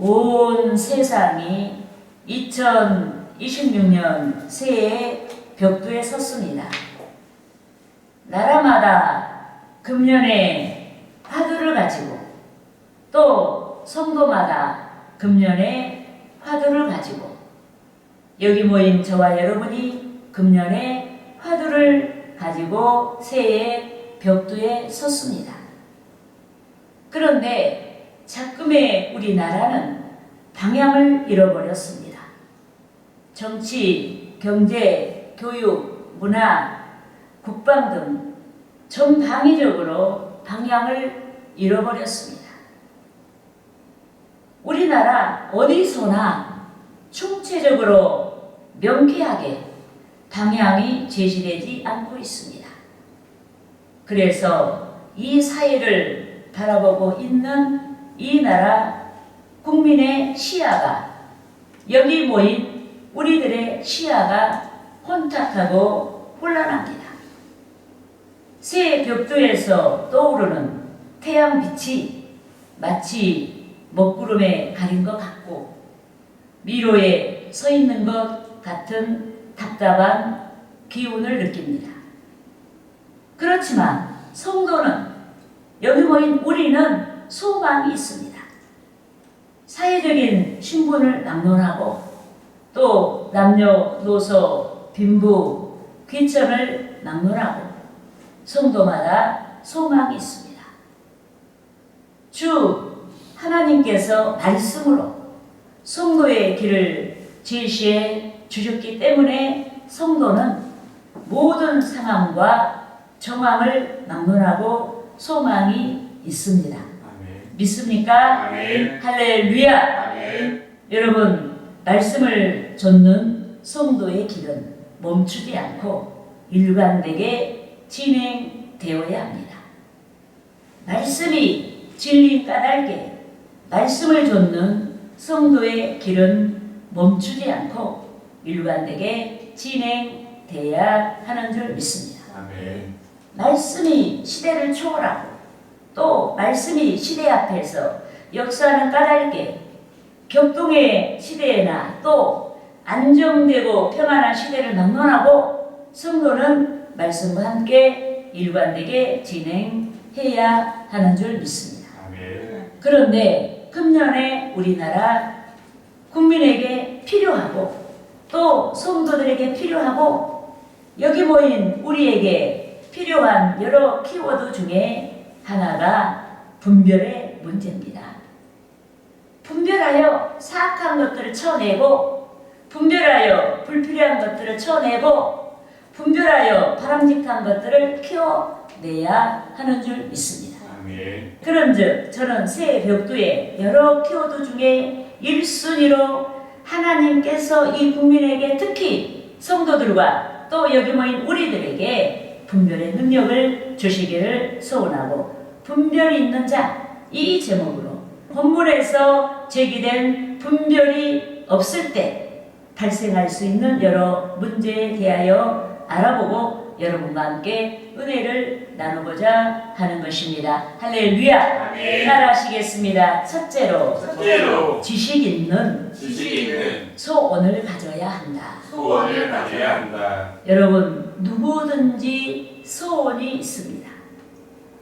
온 세상이 2026년 새해 벽두에 섰습니다. 나라마다 금년의 화두를 가지고 또 성도마다 금년의 화두를 가지고 여기 모인 저와 여러분이 금년의 화두를 가지고 새해 벽두에 섰습니다. 그런데 자금의 우리나라는 방향을 잃어버렸습니다. 정치, 경제, 교육, 문화, 국방 등 전방위적으로 방향을 잃어버렸습니다. 우리나라 어디서나 총체적으로 명쾌하게 방향이 제시되지 않고 있습니다. 그래서 이 사회를 바라보고 있는 이 나라 국민의 시야가, 여기 모인 우리들의 시야가 혼탁하고 혼란합니다. 새 벽두에서 떠오르는 태양빛이 마치 먹구름에 가린 것 같고 미로에 서 있는 것 같은 답답한 기운을 느낍니다. 그렇지만 성도는, 여기 모인 우리는 소망이 있습니다. 사회적인 신분을 막론하고 또 남녀노소, 빈부, 귀천을 막론하고 성도마다 소망이 있습니다. 주 하나님께서 말씀으로 성도의 길을 제시해 주셨기 때문에 성도는 모든 상황과 정황을 막론하고 소망이 있습니다. 아멘. 믿습니까? 아멘. 할렐루야! 아멘. 여러분, 말씀을 좇는 성도의 길은 멈추지 않고 일관되게 진행되어야 합니다. 말씀이 진리인 까닭에 말씀을 좇는 성도의 길은 멈추지 않고 일관되게 진행돼야 하는 줄 믿습니다. 아멘. 말씀이 시대를 초월하고 또 말씀이 시대 앞에서 역사하는 까닭에 격동의 시대나 또 안정되고 평안한 시대를 막론하고 성도는 말씀과 함께 일관되게 진행해야 하는 줄 믿습니다. 아멘. 그런데 금년에 우리나라 국민에게 필요하고 또 성도들에게 필요하고 여기 모인 우리에게 필요한 여러 키워드 중에 하나가 분별의 문제입니다. 분별하여 사악한 것들을 쳐내고 분별하여 불필요한 것들을 쳐내고 분별하여 바람직한 것들을 키워내야 하는 줄 믿습니다. 아멘. 그런즉 저는 새 벽두의 여러 키워드 중에 1순위로 하나님께서 이 국민에게 특히 성도들과 또 여기 모인 우리들에게 분별의 능력을 주시기를 소원하고 분별이 있는 자, 이 제목으로 본문에서 제기된 분별이 없을 때 발생할 수 있는 여러 문제에 대하여 알아보고 여러분과 함께 은혜를 나누고자 하는 것입니다. 할렐루야! 아멘. 따라하시겠습니다. 첫째로 지식 있는 소원을 가져야 한다. 소원을 가져야 한다. 여러분, 누구든지 소원이 있습니다.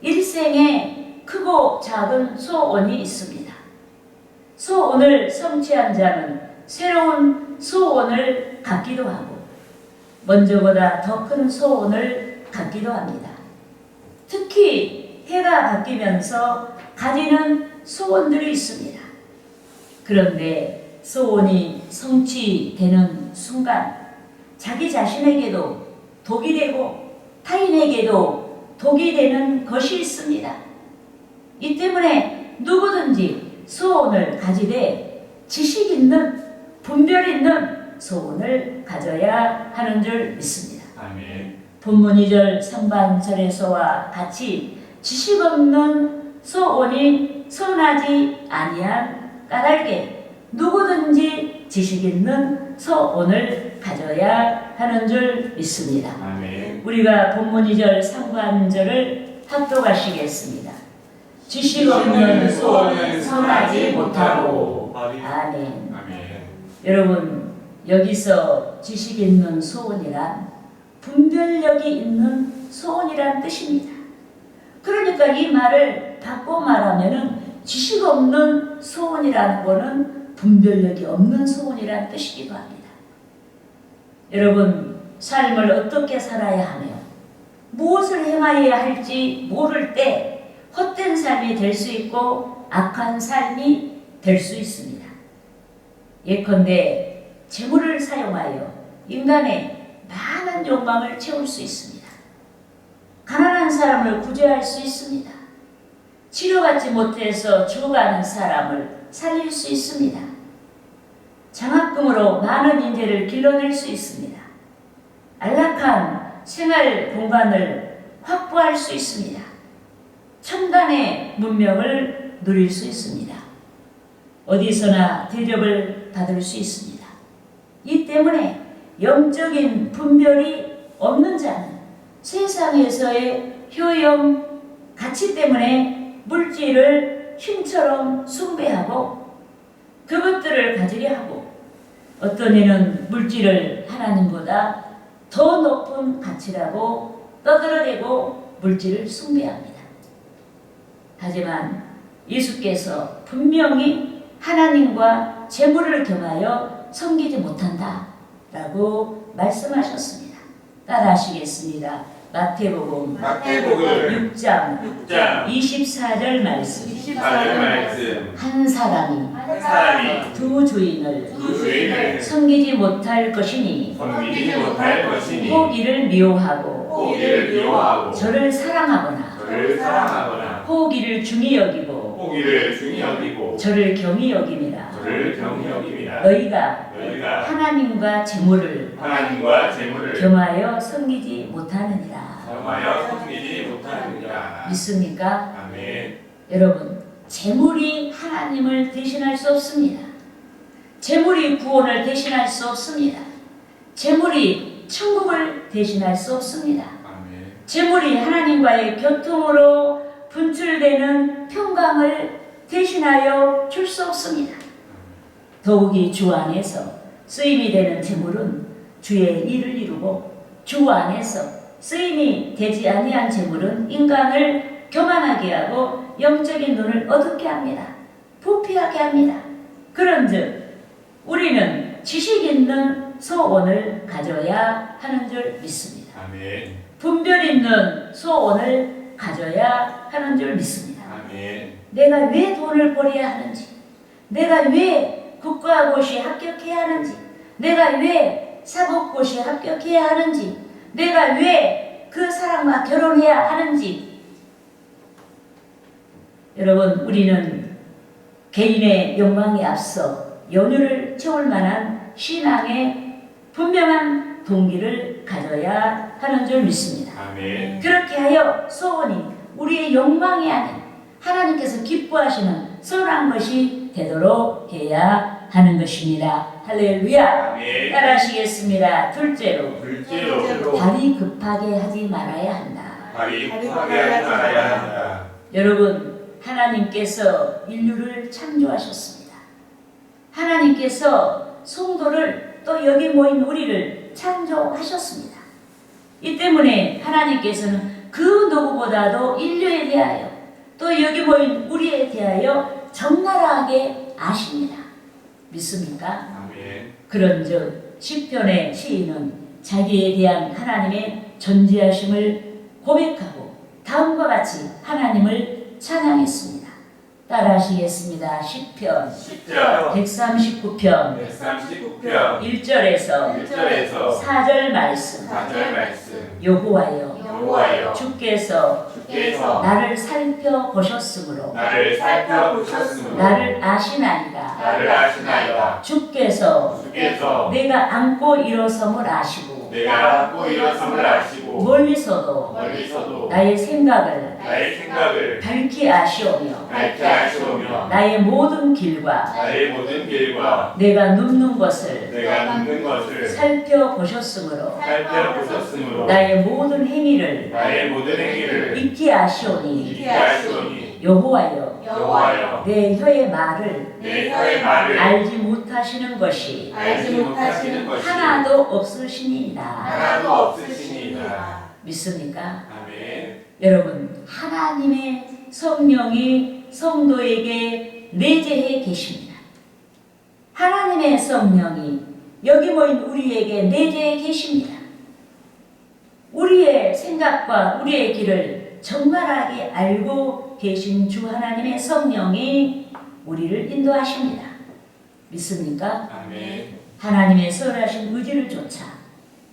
일생에 크고 작은 소원이 있습니다. 소원을 성취한 자는 새로운 소원을 갖기도 하고 먼저보다 더 큰 소원을 갖기도 합니다. 특히 해가 바뀌면서 가지는 소원들이 있습니다. 그런데 소원이 성취되는 순간 자기 자신에게도 독이 되고 타인에게도 독이 되는 것이 있습니다. 이 때문에 누구든지 소원을 가지되 지식 있는 분별 있는 소원을 가져야 하는 줄 믿습니다. 아멘. 본문 2절 상반절에서와 같이 지식 없는 소원이 선하지 아니한 까닭에 누구든지 지식 있는 소원을 가져야 하는 줄 믿습니다. 아멘. 우리가 본문 2절 상반절을 합독하시겠습니다. 지식 없는 소원은 선하지 못하고 아멘. 아멘. 아멘. 여러분, 여기서 지식 있는 소원이란 분별력이 있는 소원이란 뜻입니다. 그러니까 이 말을 바꿔 말하면은 지식 없는 소원이라는 거는 분별력이 없는 소원이라는 뜻이기도 합니다. 여러분, 삶을 어떻게 살아야 하며 무엇을 행하여야 할지 모를 때 헛된 삶이 될 수 있고 악한 삶이 될 수 있습니다. 예컨대 재물을 사용하여 인간의 많은 욕망을 채울 수 있습니다. 가난한 사람을 구제할 수 있습니다. 치료받지 못해서 죽어가는 사람을 살릴 수 있습니다. 장학금으로 많은 인재를 길러낼 수 있습니다. 안락한 생활 공간을 확보할 수 있습니다. 첨단의 문명을 누릴 수 있습니다. 어디서나 대접을 받을 수 있습니다. 이 때문에 영적인 분별이 없는 자는 세상에서의 효용, 가치 때문에 물질을 힘처럼 숭배하고 그것들을 가지려 하고 어떤 이는 물질을 하나님보다 더 높은 가치라고 떠들어대고 물질을 숭배합니다. 하지만 예수께서 분명히 하나님과 재물을 겸하여 섬기지 못한다 라고 말씀하셨습니다. 따라하시겠습니다. 마태복음 6장 24절 말씀. 한 사람이 두 주인을 섬기지 못할 것이니 호기를 미워하고 저를 사랑하거나 호기를 중히 여기고 저를 경히 여김이라. 너희가 하나님과 재물을 겸하여 섬기지 못하느니라. 믿습니까? 아멘. 여러분, 재물이 하나님을 대신할 수 없습니다. 재물이 구원을 대신할 수 없습니다. 재물이 천국을 대신할 수 없습니다. 아멘. 재물이 하나님과의 교통으로 분출되는 평강을 대신하여 줄 수 없습니다. 더욱이 주 안에서 쓰임이 되는 재물은 주의 일을 이루고 주 안에서 쓰임이 되지 아니한 재물은 인간을 교만하게 하고 영적인 눈을 어둡게 합니다. 부패하게 합니다. 그런즉 우리는 지식 있는 소원을 가져야 하는 줄 믿습니다. 아멘. 분별 있는 소원을 가져야 하는 줄 믿습니다. 아멘. 내가 왜 돈을 벌어야 하는지, 내가 왜 국가고시 합격해야 하는지, 내가 왜 사법고시 합격해야 하는지, 내가 왜 그 사람과 결혼해야 하는지. 여러분, 우리는 개인의 욕망에 앞서 연유를 채울 만한 신앙의 분명한 동기를 가져야 하는 줄 믿습니다. 아멘. 그렇게 하여 소원이 우리의 욕망이 아닌 하나님께서 기뻐하시는 선한 것이 되도록 해야 하는 것입니다. 할렐루야. 아멘. 따라하시겠습니다. 둘째로 둘째로 발이 급하게 하지 말아야 한다. 발이 급하게 하지 말아야 한다. 여러분, 하나님께서 인류를 창조하셨습니다. 하나님께서 성도를 또 여기 모인 우리를 창조하셨습니다. 이 때문에 하나님께서는 그 누구보다도 인류에 대하여 또 여기 모인 우리에 대하여 적나라하게 아십니다. 믿습니까? 아멘. 그런즉 시편의 시인은 자기에 대한 하나님의 전지하심을 고백하고 다음과 같이 하나님을 찬양했습니다. 따라하시겠습니다. 시편 139편 1절에서 4절 말씀. 여호와여 주께서 나를 살펴보셨으므로 나를 아시나이다. 주께서 내가 앉고 일어섬을 아시고 멀리서도 나의 생각을 밝히 아시오며 나의 모든 길과 내가 눕는 것을 살펴보셨으므로 나의 모든 행위를 잊게 아시오니 여호와여 여호와여 내 혀의 말을 내 혀의 말을 알지 못하시는 것이 알지 못하시는 것이 하나도 없으시니이다. 하나도 없으시니이다. 믿습니까? 아멘. 여러분, 하나님의 성령이 성도에게 내재해 계십니다. 하나님의 성령이 여기 모인 우리에게 내재해 계십니다. 우리의 생각과 우리의 길을 적나라하게 알고 계신 주 하나님의 성령이 우리를 인도하십니다. 믿습니까? 아멘. 하나님의 선하신 의지를 쫓아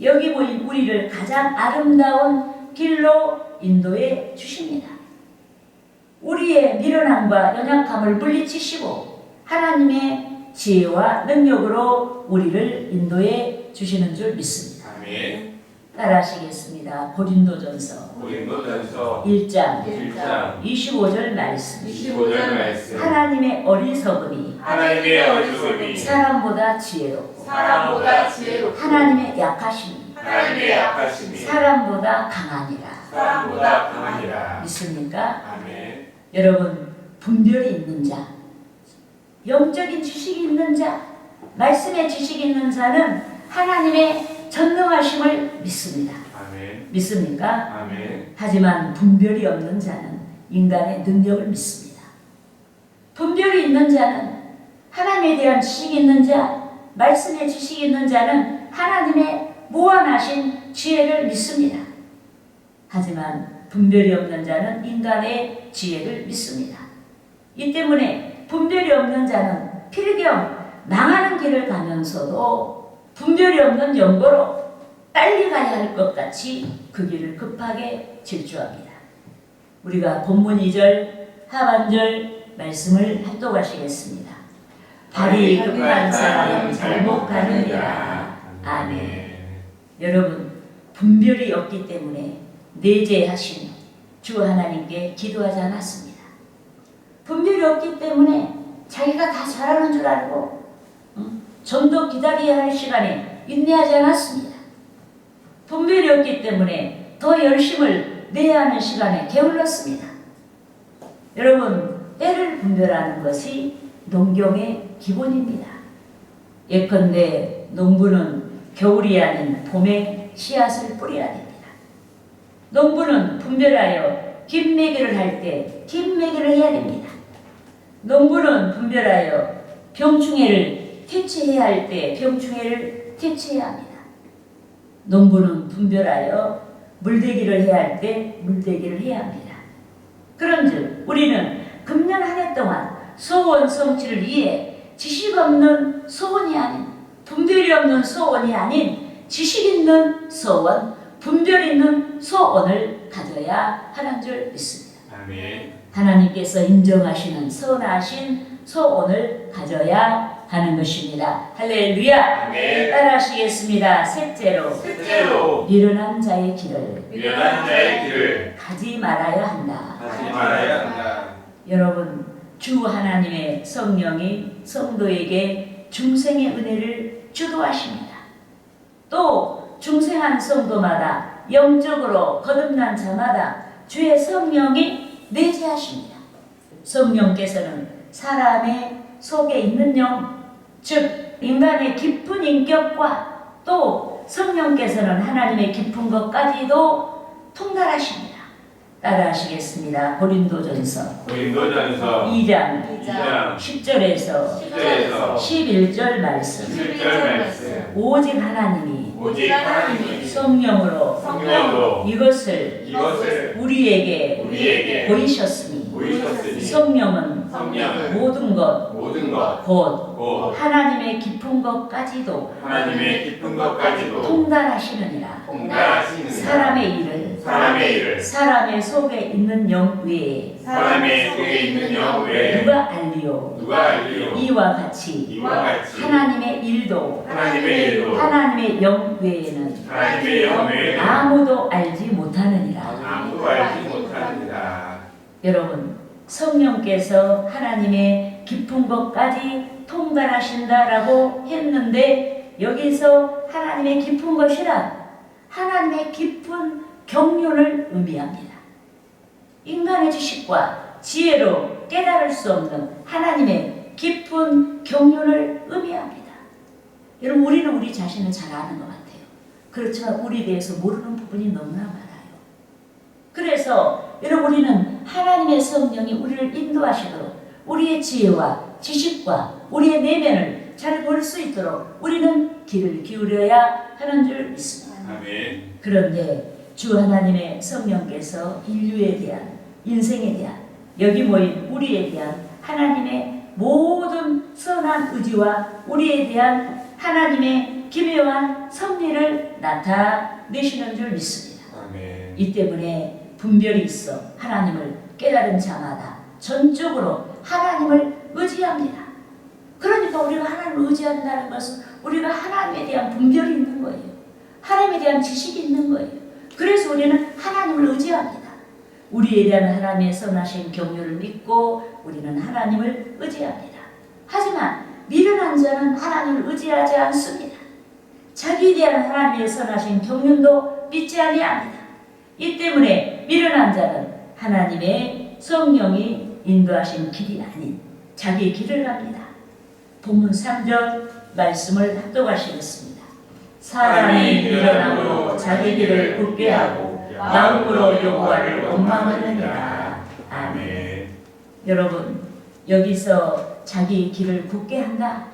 여기 모인 우리를 가장 아름다운 길로 인도해 주십니다. 우리의 미련함과 연약함을 물리치시고 하나님의 지혜와 능력으로 우리를 인도해 주시는 줄 믿습니다. 아멘. 따라하시겠습니다. 고린도전서 고린도전서 1장 1장 25절 말씀. 25절 말씀. 하나님의 어리석음이 하나님의 어리석음이 사람보다 지혜롭고 사람보다 지혜롭고 하나님의 약하심이 하나님의 약하심이 사람보다 강하니라. 사람보다 강하니라. 믿습니까? 아멘. 여러분, 분별이 있는 자, 영적인 지식이 있는 자, 말씀의 지식이 있는 자는 하나님의 전능하심을 믿습니다. 아멘. 믿습니까? 아멘. 하지만 분별이 없는 자는 인간의 능력을 믿습니다. 분별이 있는 자는 하나님에 대한 지식이 있는 자, 말씀의 지식이 있는 자는 하나님의 무한하신 지혜를 믿습니다. 하지만 분별이 없는 자는 인간의 지혜를 믿습니다. 이 때문에 분별이 없는 자는 필경 망하는 길을 가면서도 분별이 없는 영고로 빨리 가야 할 것 같이 그 길을 급하게 질주합니다. 우리가 본문 2절 하반절 말씀을 합독하시겠습니다. 발이 급한 사람은 잘못 가느니라. 아멘. 여러분, 분별이 없기 때문에 내재하신 주 하나님께 기도하지 않았습니다. 분별이 없기 때문에 자기가 다 잘하는 줄 알고 좀 더 기다려야 할 시간에 인내하지 않았습니다. 분별이 없기 때문에 더 열심을 내야 하는 시간에 게을렀습니다. 여러분, 때를 분별하는 것이 농경의 기본입니다. 예컨대 농부는 겨울이 아닌 봄에 씨앗을 뿌려야 됩니다. 농부는 분별하여 김매기를 할 때 김매기를 해야 됩니다. 농부는 분별하여 병충해를 퇴치해야 할 때 병충해를 퇴치해야 합니다. 농부는 분별하여 물대기를 해야 할 때 물대기를 해야 합니다. 그런즉 우리는 금년 한 해 동안 소원 성취를 위해 지식 없는 소원이 아닌 분별이 없는 소원이 아닌 지식 있는 소원, 분별 있는 소원을 가져야 하는 줄 믿습니다. 아멘. 하나님께서 인정하시는 선하신 소원을 가져야 하는 것입니다. 할렐루야. 아멘. 따라하시겠습니다. 셋째로 셋째로 미련한 자의 길을 미련한 자의 길을 가지 말아야 한다. 하지 말아야 한다. 여러분, 주 하나님의 성령이 성도에게 중생의 은혜를 주도하십니다. 또 중생한 성도마다 영적으로 거듭난 자마다 주의 성령이 내재하십니다. 성령께서는 사람의 속에 있는 영, 즉 인간의 깊은 인격과 또 성령께서는 하나님의 깊은 것까지도 통달하십니다. 따라하시겠습니다. 고린도전서 고린도전서 2장 2장 10절에서 11절 말씀. 11절 말씀. 오직 하나님이 오직 하나님이 성령으로 이것을 이것을 우리에게 보이셨으니 보이셨으니 성령은 성령은 모든 것 모든 것 곧 곧 하나님의 깊은 것까지도 하나님의 깊은 것까지도 통달하시느니라. 통달하시는 사람의 일을 사람의 속에 있는 영 외에 사람의 속에 있는 영 외에 누가 알리요? 누가 알리요? 이와 같이 이와 같이 하나님의 일도 하나님의 영 외에는 하나님의 영 외에는 아무도 알지 못하느니라. 아무도 알지 못합니다. 여러분, 성령께서 하나님의 깊은 것까지 통달하신다라고 했는데 여기서 하나님의 깊은 것이란 하나님의 깊은 경륜을 의미합니다. 인간의 지식과 지혜로 깨달을 수 없는 하나님의 깊은 경륜을 의미합니다. 여러분, 우리는 우리 자신을 잘 아는 것 같아요. 그렇지만 우리에 대해서 모르는 부분이 너무나 많아요. 그래서 여러분, 우리는 하나님의 성령이 우리를 인도하시도록 우리의 지혜와 지식과 우리의 내면을 잘 볼 수 있도록 우리는 귀를 기울여야 하는 줄 믿습니다. 아멘. 그런데 주 하나님의 성령께서 인류에 대한, 인생에 대한, 여기 모인 우리에 대한 하나님의 모든 선한 의지와 우리에 대한 하나님의 기묘한 섭리를 나타내시는 줄 믿습니다. 아멘. 이 때문에 분별이 있어 하나님을 깨달은 자마다 전적으로 하나님을 의지합니다. 그러니까 우리가 하나님을 의지한다는 것은 우리가 하나님에 대한 분별이 있는 거예요. 하나님에 대한 지식이 있는 거예요. 그래서 우리는 하나님을 의지합니다. 우리에 대한 하나님의 선하신 경륜을 믿고 우리는 하나님을 의지합니다. 하지만 미련한 자는 하나님을 의지하지 않습니다. 자기에 대한 하나님의 선하신 경륜도 믿지 아니합니다. 이 때문에 미련한 자는 하나님의 성령이 인도하신 길이 아닌 자기의 길을 갑니다. 본문 3절 말씀을 합독하시겠습니다. 사람이 미련함으로 자기 길을 굳게 하고 마음으로 여호와를 원망하느니라. 아멘. 여러분, 여기서 자기 길을 굳게 한다.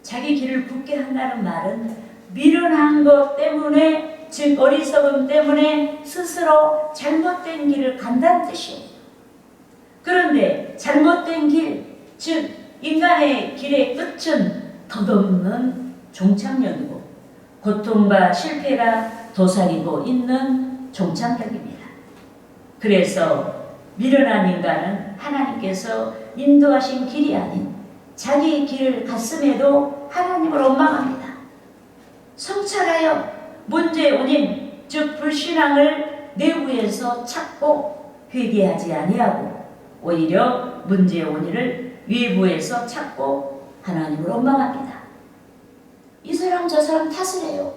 자기 길을 굳게 한다는 말은 미련한 것 때문에, 즉 어리석음 때문에 스스로 잘못된 길을 간다는 뜻이에요. 그런데 잘못된 길, 즉 인간의 길의 끝은 덧없는 종착역이고 고통과 실패가 도사리고 있는 종착역입니다. 그래서 미련한 인간은 하나님께서 인도하신 길이 아닌 자기의 길을 갔음에도 하나님을 원망합니다. 성찰하여 문제의 원인, 즉 불신앙을 내부에서 찾고 회개하지 아니하고 오히려 문제의 원인을 외부에서 찾고 하나님을 원망합니다. 이 사람 저 사람 탓을 해요.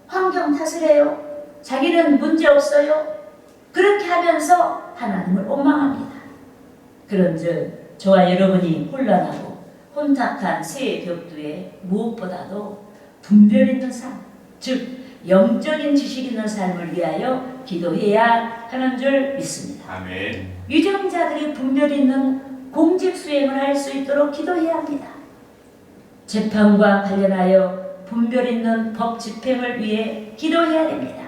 환경 탓을 해요. 자기는 문제 없어요. 그렇게 하면서 하나님을 원망합니다. 그런즉 저와 여러분이 혼란하고 혼탁한 새의 벽두에 무엇보다도 분별 있는 삶, 즉 영적인 지식 있는 삶을 위하여 기도해야 하는 줄 믿습니다. 아멘. 유정자들이 분별 있는 공직 수행을 할 수 있도록 기도해야 합니다. 재판과 관련하여 분별 있는 법 집행을 위해 기도해야 됩니다.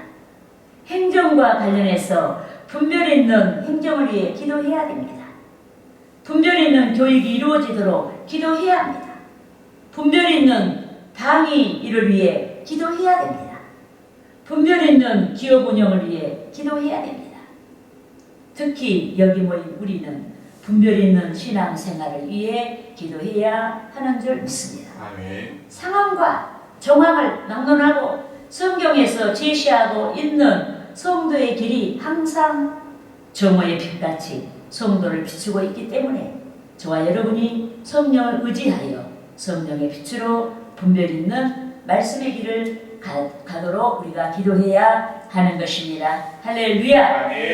행정과 관련해서 분별 있는 행정을 위해 기도해야 됩니다. 분별 있는 교육이 이루어지도록 기도해야 합니다. 분별 있는 방위 일을 위해 기도해야 됩니다. 분별 있는 기업 운영을 위해 기도해야 됩니다. 특히 여기 모인 우리는 분별 있는 신앙생활을 위해 기도해야 하는 줄 믿습니다. 아멘. 상황과 정황을 막론하고 성경에서 제시하고 있는 성도의 길이 항상 정오의 빛같이 성도를 비추고 있기 때문에 저와 여러분이 성령을 의지하여 성령의 빛으로 분별 있는 말씀의 길을 가도록 우리가 기도해야 하는 것입니다. 할렐루야. 아멘.